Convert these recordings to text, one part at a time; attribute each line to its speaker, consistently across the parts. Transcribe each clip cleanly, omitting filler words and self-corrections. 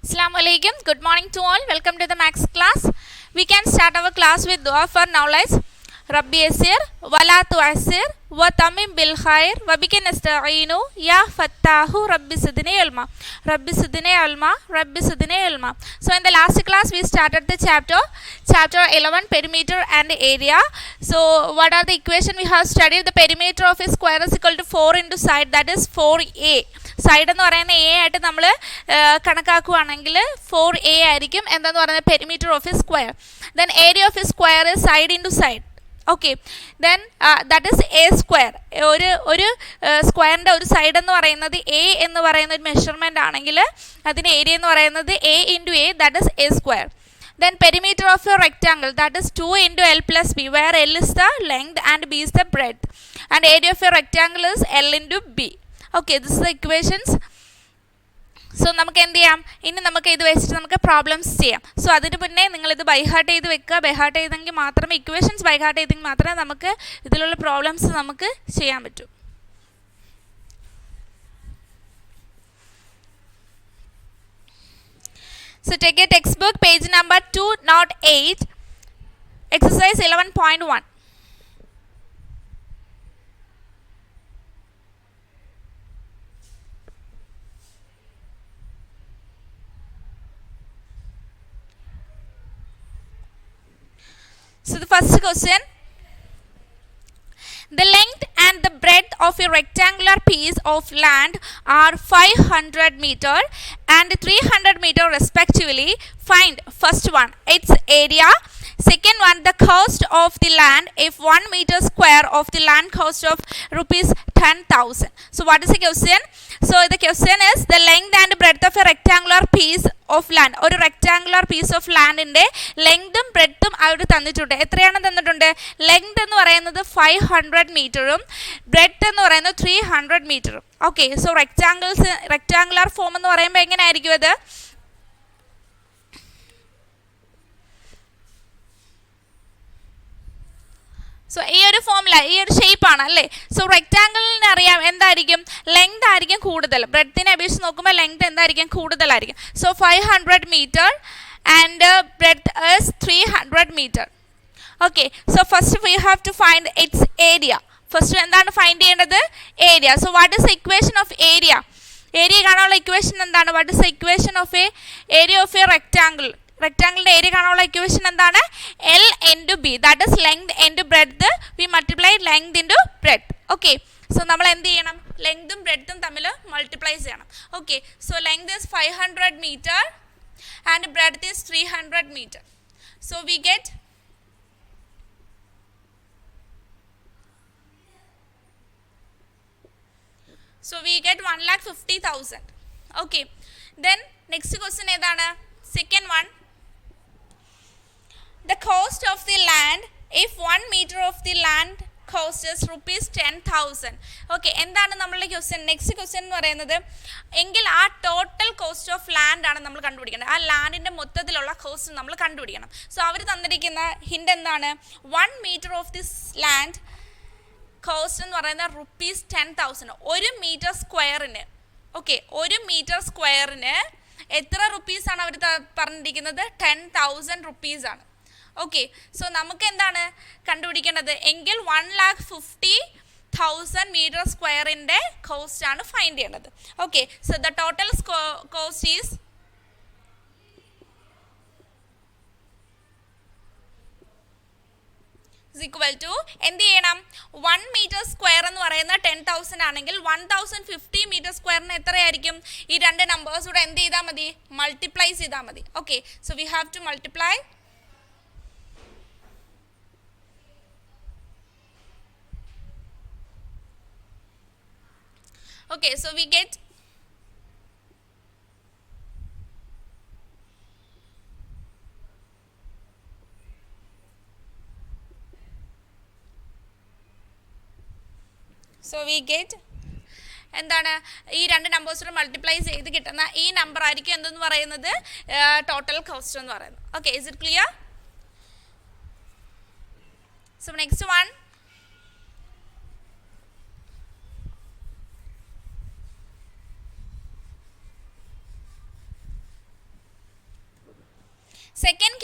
Speaker 1: Assalamu alaikum. Good morning to all. Welcome to the Max class. We can start our class with dua for knowledge. Rabbi Yasir, Wala Tu'asir, Wa Tamim Bil Khair, Wa Bika Nasta'inu, Ya Fattahu, Rabbi Sidni Ilma, Rabbi Sidni Ilma, Rabbi Sidni Ilma. So in the last class we started the chapter 11, perimeter and area. So what are the equation we have studied? The perimeter of a square is equal to 4 into side, that is 4a. Side എന്ന് പറയുന്ന A ആയിട്ട് നമ്മൾ കണക്കാക്കുകയാണെങ്കിൽ 4a ആയിരിക്കും. എന്താന്ന് പറയുന്നത് perimeter of a square. Then area of a square side into side. Okay, then that is A square. ഒരു സ്ക്വയറിൻ്റെ ഒരു സൈഡ് എന്ന് പറയുന്നത് എ എന്ന് പറയുന്ന ഒരു മെഷർമെൻ്റ് ആണെങ്കിൽ അതിൻ്റെ ഏരിയ എന്ന് പറയുന്നത് A into A, that is A square. Then perimeter of a rectangle, that is 2 into L plus B, where L is the length and B is the breadth. And area of a rectangle is L into B. Okay, this is the equations. So നമുക്ക് എന്ത് ചെയ്യാം, ഇനി നമുക്ക് ഇത് വെച്ചിട്ട് നമുക്ക് problems ചെയ്യാം. So അതിന് മുന്നേ നിങ്ങളിത് ബൈഹാർട്ട് ചെയ്ത് വെക്കുക. ബൈഹാർട്ട് ചെയ്തെങ്കിൽ മാത്രമേ ഇക്വേഷൻസ് ബൈഹാർട്ട് ചെയ്തെങ്കിൽ മാത്രമേ നമുക്ക് ഇതിലുള്ള പ്രോബ്ലംസ് നമുക്ക് ചെയ്യാൻ പറ്റൂ. So take a textbook, page number 208, exercise 11.1. So the first question, the length and the breadth of a rectangular piece of land are 500 meter and 300 meter respectively. Find first one, its area. Second one, the cost of the land if 1 meter square of the land cost of rupees 10,000. So what is the question? So the question is the length and breadth of a rectangular piece of land. ഒരു rectangular piece of ലാൻഡിൻ്റെ ലെങ്തും ബ്രെഡ്ത്തും അവർ തന്നിട്ടുണ്ട്. എത്രയാണ് തന്നിട്ടുണ്ട്? Length എന്ന് പറയുന്നത് 500 മീറ്ററും breadth എന്ന് പറയുന്നത് 300 മീറ്ററും. ഓക്കെ, സോ റെക്ടാങ്കുലർ ഫോം എന്ന് പറയുമ്പോൾ എങ്ങനെയായിരിക്കും അത്? സോ ഈ ഒരു ഫോമില ഈ ഒരു ഷേപ്പാണ് അല്ലേ. സോ റെക്ടാങ്കിളിന് അറിയാം എന്തായിരിക്കും, ലെങ്ത് ആയിരിക്കും കൂടുതൽ. ബ്രെഡ്ത്തിനെ അപേക്ഷിച്ച് നോക്കുമ്പോൾ ലെങ്ത് എന്തായിരിക്കും, കൂടുതലായിരിക്കും. So 500 metre and breadth is 300 metre. Okay, so first we have to find its area. First എന്താണ് ഫൈൻഡ് ചെയ്യേണ്ടത്? Area. So what is equation of area? Area കാണാനുള്ള ഇക്വേഷൻ എന്താണ്? What is equation of a area of a rectangle? റെക്ടാങ്കിളിൻ്റെ area കാണാനുള്ള equation എന്താണ്? L into B, that is length into breadth. We multiply length into breadth. Okay, so നമ്മൾ എന്ത് ചെയ്യണം? ലെങ്തും ബ്രെഡ്ത്തും തമ്മിൽ multiply ചെയ്യണം. Okay, so length is 500 meter and breadth is 300 meter. So we get So we get 1,50,000. Okay, then next question ഏതാണ്? Second one, the cost of the land if 1 meter of the land cost is rupees 10,000. Okay, എന്താണ് നമ്മളുടെ question? Next question എന്ന് പറയുന്നത് എങ്കിൽ ആ total cost of land ആണ് നമ്മൾ കണ്ടുപിടിക്കേണ്ടത്. ആ ലാൻഡിൻ്റെ മൊത്തത്തിലുള്ള കോസ്റ്റ് നമ്മൾ കണ്ടുപിടിക്കണം. സോ അവർ തന്നിരിക്കുന്ന ഹിൻ്റ് എന്താണ്? 1 meter of this land cost എന്ന് പറയുന്നത് rupees 10,000. 1 meter സ്ക്വയറിന്, ഓക്കെ, 1 meter സ്ക്വയറിന് എത്ര റുപ്പീസാണ് അവർ പറഞ്ഞിരിക്കുന്നത്? 10,000 റുപ്പീസാണ്. ഓക്കെ, സോ നമുക്ക് എന്താണ് കണ്ടുപിടിക്കേണ്ടത്? എങ്കിൽ 1,50,000 മീറ്റർ സ്ക്വയറിൻ്റെ കോസ്റ്റ് ആണ് ഫൈൻഡ് ചെയ്യേണ്ടത്. Okay, so the total cost is equal to എന്ത് ചെയ്യണം? 1 meter സ്ക്വയർ എന്ന് പറയുന്നത് 10,000 ആണെങ്കിൽ 1,050 മീറ്റർ സ്ക്വയറിന് എത്രയായിരിക്കും? ഈ രണ്ട് നമ്പേഴ്സ് കൂടെ എന്ത് ചെയ്താൽ മതി? മൾട്ടിപ്ലൈ ചെയ്താൽ മതി. Okay, so we have to multiply. Okay, so we get എന്താണ്? ഈ രണ്ട് നമ്പേഴ്സിനെ മൾട്ടിപ്ലൈ ചെയ്ത് കിട്ടുന്ന ഈ നമ്പർ ആയിരിക്കും എന്തെന്ന് പറയുന്നത്? ടോട്ടൽ കോസ്റ്റ് എന്ന് പറയുന്നത്. Okay, is it clear? So next one,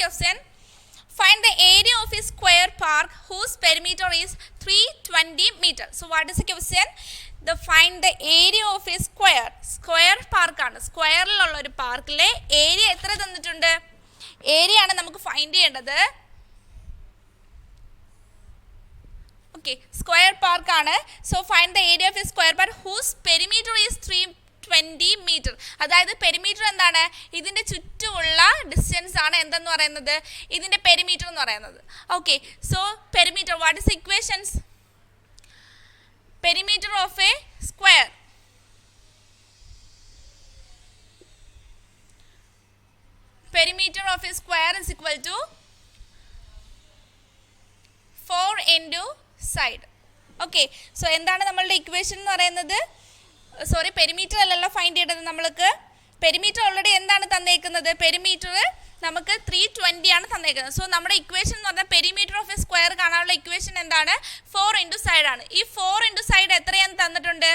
Speaker 1: question. Find the area of a square park whose perimeter is 320 meters. So what is the question? Find the area of a square park ആണ്. സ്ക്വയറിലുള്ള ഒരു പാർക്കിലെ area എത്ര തന്നിട്ടുണ്ട്? Area ആണ് നമുക്ക് find ചെയ്യേണ്ടത്. Okay, square park ആണ്. So find the area of a square park whose perimeter is 320 metre. അതായത് പെരിമീറ്റർ എന്താണ്? ഇതിൻ്റെ ചുറ്റുമുള്ള ഡിസ്റ്റൻസ് ആണ് എന്തെന്ന് പറയുന്നത്? ഇതിൻ്റെ പെരിമീറ്റർ എന്ന് പറയുന്നത്. Okay, so perimeter, what is equations? Perimeter of a square. Perimeter of a square is equal to 4 into side. Okay, so എന്താണ് നമ്മളുടെ ഇക്വേഷൻ എന്ന് പറയുന്നത്? സോറി, പെരിമീറ്റർ അല്ലല്ലോ ഫൈൻഡ് ചെയ്യേണ്ടത് നമ്മൾക്ക്. പെരിമീറ്റർ ഓൾറെഡി എന്താണ് തന്നേക്കുന്നത്? പെരിമീറ്റർ നമുക്ക് 320 ആണ് തന്നേക്കുന്നത്. സോ നമ്മുടെ ഇക്വേഷൻ എന്ന് പറഞ്ഞാൽ പെരിമീറ്റർ ഓഫ് എ സ്ക്വയർ കാണാനുള്ള ഇക്വേഷൻ എന്താണ്? 4 into സൈഡ് ആണ്. ഈ 4 into സൈഡ് എത്രയാണ് തന്നിട്ടുണ്ട്?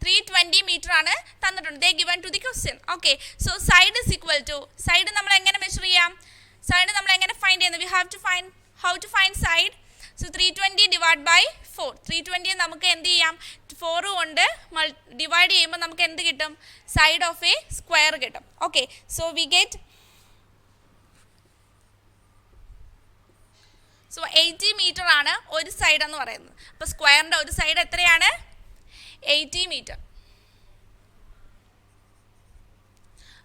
Speaker 1: 320 മീറ്റർ ആണ് തന്നിട്ടുണ്ട്. They given to the question. Okay, so side is equal to, side നമ്മൾ എങ്ങനെ മെഷർ ചെയ്യാം? സൈഡ് നമ്മൾ എങ്ങനെ ഫൈൻഡ് ചെയ്യുന്നത്? We have to find, how to find side? So 320 divide by 4. 320 നമുക്ക് എന്ത് ചെയ്യാം? 4 കൊണ്ട് ഡിവൈഡ് ചെയ്യുമ്പോൾ നമുക്ക് എന്ത് കിട്ടും? സൈഡ് ഓഫ് എ സ്ക്വയർ കിട്ടും. Okay, so we get 80 metre ആണ് ഒരു സൈഡ് എന്ന് പറയുന്നത്. അപ്പോൾ സ്ക്വയറിൻ്റെ ഒരു സൈഡ് എത്രയാണ്? 80 മീറ്റർ.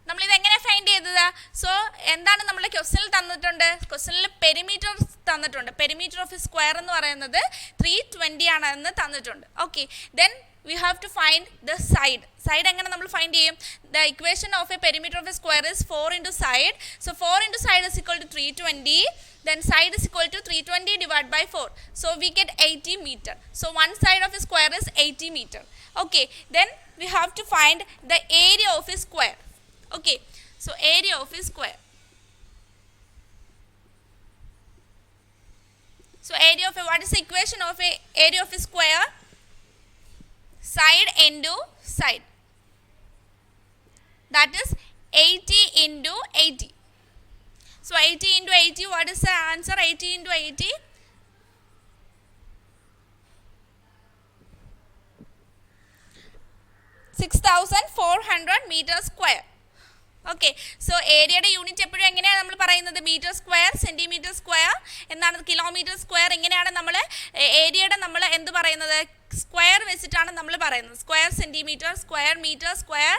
Speaker 1: നമ്മളിത് എങ്ങനെ ഫൈൻഡ് ചെയ്തത്? സോ എന്താണ് നമ്മുടെ ക്വസ്റ്റ്യനിൽ തന്നിട്ടുണ്ട്? ക്വസ്റ്റ്യനിൽ പെരിമീറ്റർ തന്നിട്ടുണ്ട്. പെരിമീറ്റർ ഓഫ് എ സ്ക്വയർ എന്ന് പറയുന്നത് 320 ആണെന്ന് തന്നിട്ടുണ്ട്. Okay, then we have to find the side. Side എങ്ങനെ നമ്മൾ ഫൈൻഡ് ചെയ്യും? The equation of a perimeter of a square is 4 into side. So 4 into side is equal to 320. Then side is equal to 320 divided by 4. So we get 80 meter. So one side of a square is 80 meter. Okay, then we have to find the area of a square. Okay, so area of a square. So area of a, what is the equation of a area of a square? Side into side. That is 80 into 80. So 80 into 80, what is the answer? 80 into 80. 6,400 meters square. Okay, so ഏരിയയുടെ unit എപ്പോഴും എങ്ങനെയാണ് നമ്മൾ പറയുന്നത്? Metre square, centimetre square എന്നാണ്, kilometre square. ഇങ്ങനെയാണ് നമ്മൾ ഏരിയയുടെ നമ്മൾ എന്ത് പറയുന്നത്? സ്ക്വയർ വെച്ചിട്ടാണ് നമ്മൾ പറയുന്നത്. Square centimetre, square metre, square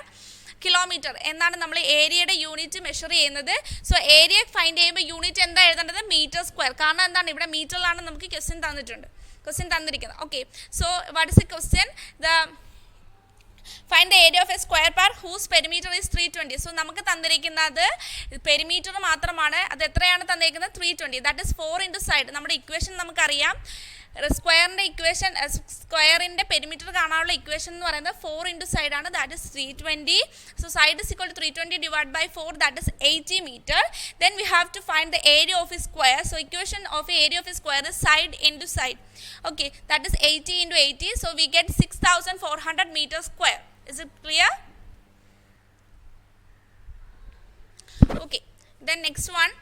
Speaker 1: kilometre എന്നാണ് നമ്മൾ ഏരിയയുടെ യൂണിറ്റ് മെഷർ ചെയ്യുന്നത്. സോ ഏരിയ ഫൈൻഡ് ചെയ്യുമ്പോൾ യൂണിറ്റ് എന്താ എഴുതേണ്ടത്? Metre square. കാരണം എന്താണ്? ഇവിടെ മീറ്ററിലാണ് നമുക്ക് ക്വസ്റ്റ്യൻ തന്നിരിക്കുന്നത്. Okay, so what is the question? Find the area of a square park whose perimeter is 320. സോ നമുക്ക് തന്നിരിക്കുന്നത് പെരിമീറ്റർ മാത്രമാണ്. അത് എത്രയാണ് തന്നിരിക്കുന്നത്? 320. That is 4 into side. നമ്മുടെ ഇക്വേഷൻ നമുക്കറിയാം. സ്ക്വയറിൻ്റെ ഇക്വേഷൻ, സ്ക്വയറിൻ്റെ പെരിമീറ്റർ കാണാനുള്ള ഇക്വേഷൻ എന്ന് പറയുന്നത് 4 into സൈഡ് ആണ്. That is 320. So side is equal to 320 divide by 4. That is 80 metre. Then we have to find the area of a square. So equation of a area of a square is side into side. Okay, that is 80 into 80. So we get 6,400 meters square. Is it clear? Okay, then next one.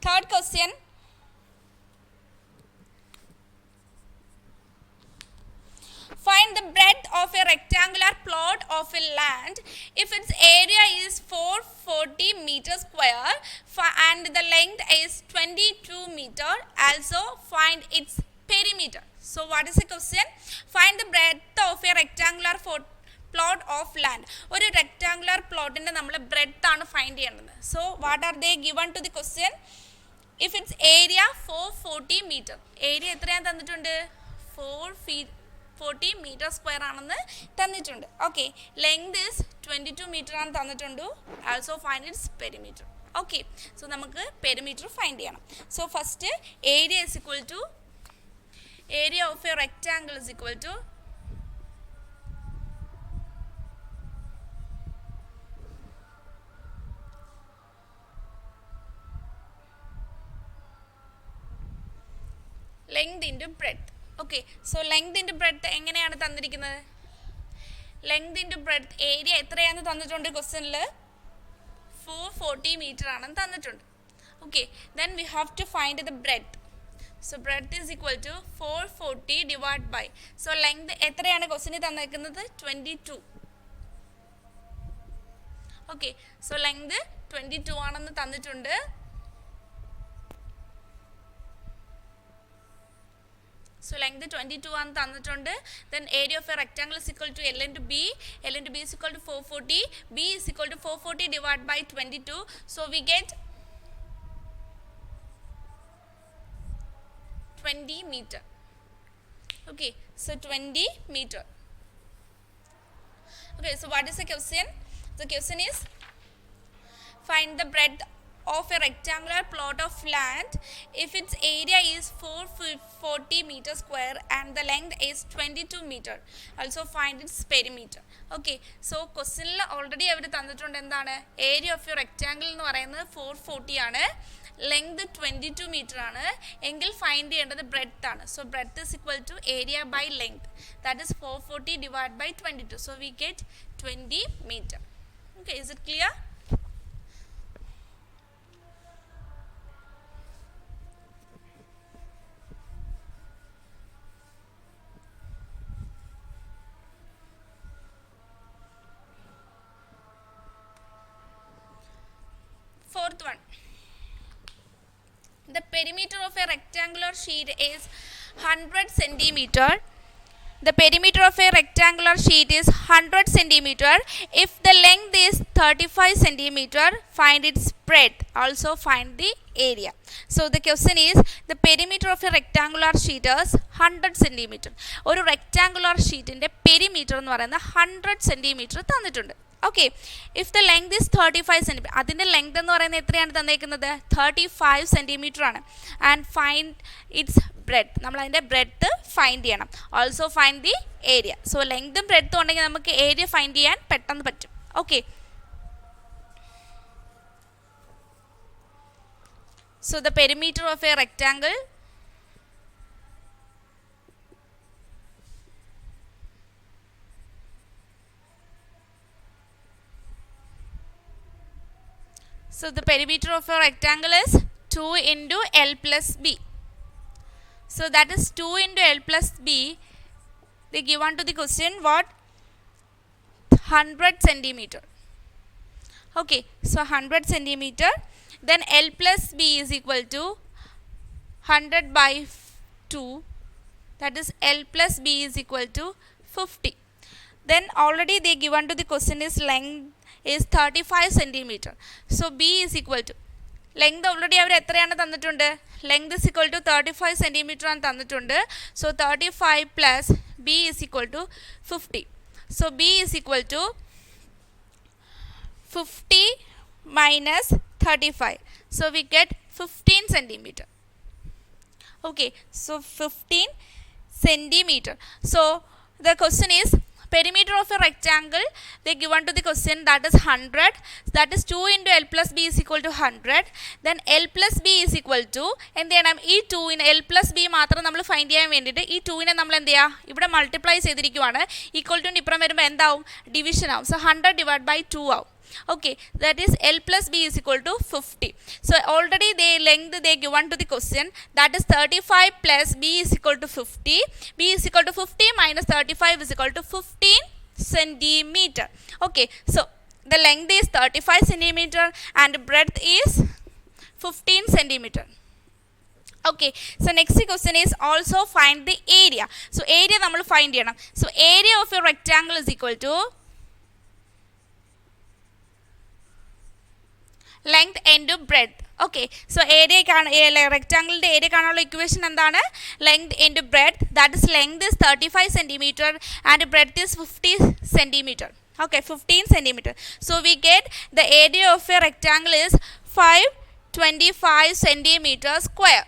Speaker 1: Third question. Find the breadth of a rectangular plot of a land if its area is 440 meters square and the length is 22 meter. Also find its perimeter. So what is the question? Find the breadth of a rectangular plot of land. ഒരു rectangular പ്ലോട്ടിൻ്റെ നമ്മൾ breadth ആണ് find ചെയ്യേണ്ടത്. So what are they given to the question? If its area 440 metre. Area എത്രയാണ് തന്നിട്ടുണ്ട്? 440 metre square ആണെന്ന് തന്നിട്ടുണ്ട്. Okay, length is 22 metre ആണ് തന്നിട്ടുണ്ട്. Also find its perimeter. Okay, so നമുക്ക് പെരിമീറ്റർ ഫൈൻഡ് ചെയ്യണം. So first area is equal to, area of a rectangle is equal to length into breadth. Okay, so length into breadth എങ്ങനെയാണ് തന്നിരിക്കുന്നത്? Length into breadth area എത്രയാണെന്ന് തന്നിട്ടുണ്ട് ക്വസ്റ്റ്യനിൽ? 440 metre ആണെന്ന് തന്നിട്ടുണ്ട്. Okay, then we have to find the breadth. So breadth is equal to 440 divide by, so length എത്രയാണ് ക്വസ്റ്റ്യനിൽ തന്നിരിക്കുന്നത്? 22. ഓക്കെ, സോ ലെങ്ത് 22 ആണെന്ന് തന്നിട്ടുണ്ട്. So length 22 ആണ് തന്നിട്ടുണ്ട്. Then area of a rectangle is equal to L into B. L into B is equal to 440. B is equal to 440 divided by 22. So we get 20 meter. Okay, so 20 meter. Okay, so what is the question? The question is find the breadth of a rectangular plot of land if its area is 440 meter square and the length is 22 meter. Also find its perimeter. Okay, so question already അവർ തന്നിട്ടുണ്ട് എന്താണ്? Area of U rectangle എന്ന് പറയുന്നത് 440 ആണ്, length 22 metre ആണ്, എങ്കിൽ find ചെയ്യേണ്ടത് breadth ആണ്. So breadth is equal to area by length, that is 440 divide by 22. So we get 20 metre. Okay, is it clear? Fourth one, the perimeter of a rectangular sheet is 100 centimeter. The perimeter of a rectangular sheet is 100 centimeter. If the length is 35 centimeter, find its breadth. Also find the area. So the question is the perimeter of a rectangular sheet is 100 centimeter. ഒരു rectangular sheetന്റെ perimeter എന്ന് പറയുന്നത് 100 centimeter തന്നിട്ടുണ്ട്. Okay, if the length is 35 centimetre, അതിൻ്റെ length എന്ന് പറയുന്നത് എത്രയാണ് തന്നേക്കുന്നത്? 35 സെൻറ്റിമീറ്റർ ആണ്. ആൻഡ് ഫൈൻഡ് ഇറ്റ്സ് ബ്രെഡ്ത്ത്, നമ്മൾ അതിൻ്റെ ബ്രെഡ്ത്ത് ഫൈൻഡ് ചെയ്യണം. Also find the area. So ലെങ്തും ബ്രെഡ്ത്തും ഉണ്ടെങ്കിൽ നമുക്ക് ഏരിയ ഫൈൻഡ് ചെയ്യാൻ പെട്ടെന്ന് പറ്റും. Okay, so the perimeter of a rectangle So the perimeter of a rectangle is 2 into L plus B. So that is 2 into L plus B. They give on to the question what? 100 centimeter. Okay, so 100 centimeter. Then L plus B is equal to 100 by 2. That is L plus B is equal to 50. Then already they give on to the question is length is 35 centimeter. So B is equal to length already അവർ എത്രയാണ് തന്നിട്ടുണ്ട്? Length is equal to 35 centimetre ആണ് തന്നിട്ടുണ്ട്. So 35 plus B is equal to 50. So B is equal to 50 minus 35. So we get 15 centimetre. Okay, so 15 centimetre. So the question is perimeter of a rectangle, they given to the question that is 100, that is 2 into L plus B is equal to 100. Then L plus B is equal to എന്ത് ചെയ്യണം? ഈ 2 L plus B മാത്രം നമ്മൾ find ചെയ്യാൻ വേണ്ടിയിട്ട് ഈ 2 നമ്മൾ എന്ത് ചെയ്യുക? ഇവിടെ മൾട്ടിപ്ലൈ ചെയ്തിരിക്കുവാണ്. ഈക്വൽ ടു ഇപ്പുറം വരുമ്പോൾ എന്താവും? ഡിവിഷൻ ആവും. സോ 100 ഡിവൈഡ് ബൈ 2 ആവും. Okay, that is L plus B is equal to 50. So already the length they given to the question, that is 35 plus B is equal to 50. B is equal to 50 minus 35 is equal to 15 centimeter. Okay, so the length is 35 centimeter and breadth is 15 centimeter. Okay, so next question is also find the area. So area നമ്മൾ find ചെയ്യണം. So area of a rectangle is equal to length into breadth. Okay, so റെക്റ്റാങ്കിളിൻ്റെ area കാണാനുള്ള equation എന്താണ്? Length into breadth, that is length is 35 centimetre and breadth is 50 centimetre. Okay, 15 centimetre. So we get the area of a rectangle is 525 centimetre square.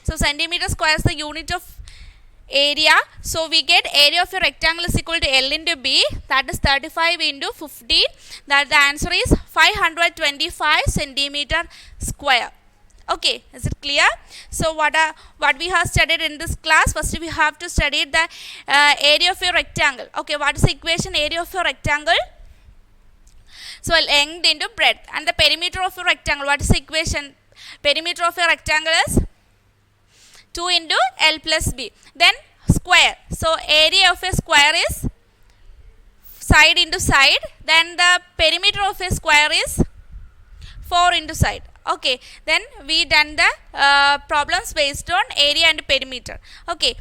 Speaker 1: So centimetre square is the unit of area. So we get area of a rectangle is equal to L into B, that is 35 into 50, that the answer is 525 centimeter square. Okay, is it clear? So what we have studied in this class? First we have to study the area of a rectangle. Okay, what is the equation area of a rectangle? So length into breadth. And the perimeter of a rectangle, what is the equation? Perimeter of a rectangle is 2 into L plus B. Then square. So area of a square is side into side. Then the perimeter of a square is 4 into side. Okay, then we done the problems based on area and perimeter. Okay,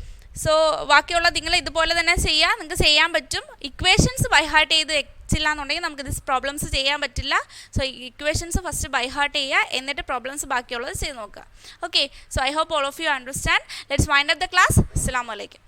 Speaker 1: so ബാക്കിയുള്ള നിങ്ങൾ ഇതുപോലെ തന്നെ ചെയ്യുക. നിങ്ങൾക്ക് ചെയ്യാൻ പറ്റും. Equations by heart ചെയ്ത് വെച്ചില്ല എന്നുണ്ടെങ്കിൽ നമുക്ക് ദിസ് പ്രോബ്ലംസ് ചെയ്യാൻ പറ്റില്ല. So equations first by heart ചെയ്യുക, എന്നിട്ട് പ്രോബ്ലംസ് ബാക്കിയുള്ളത് ചെയ്ത് നോക്കുക. Okay, so I hope all of you understand. Let's wind up the class. അസ്സലാമു അലൈക്കും.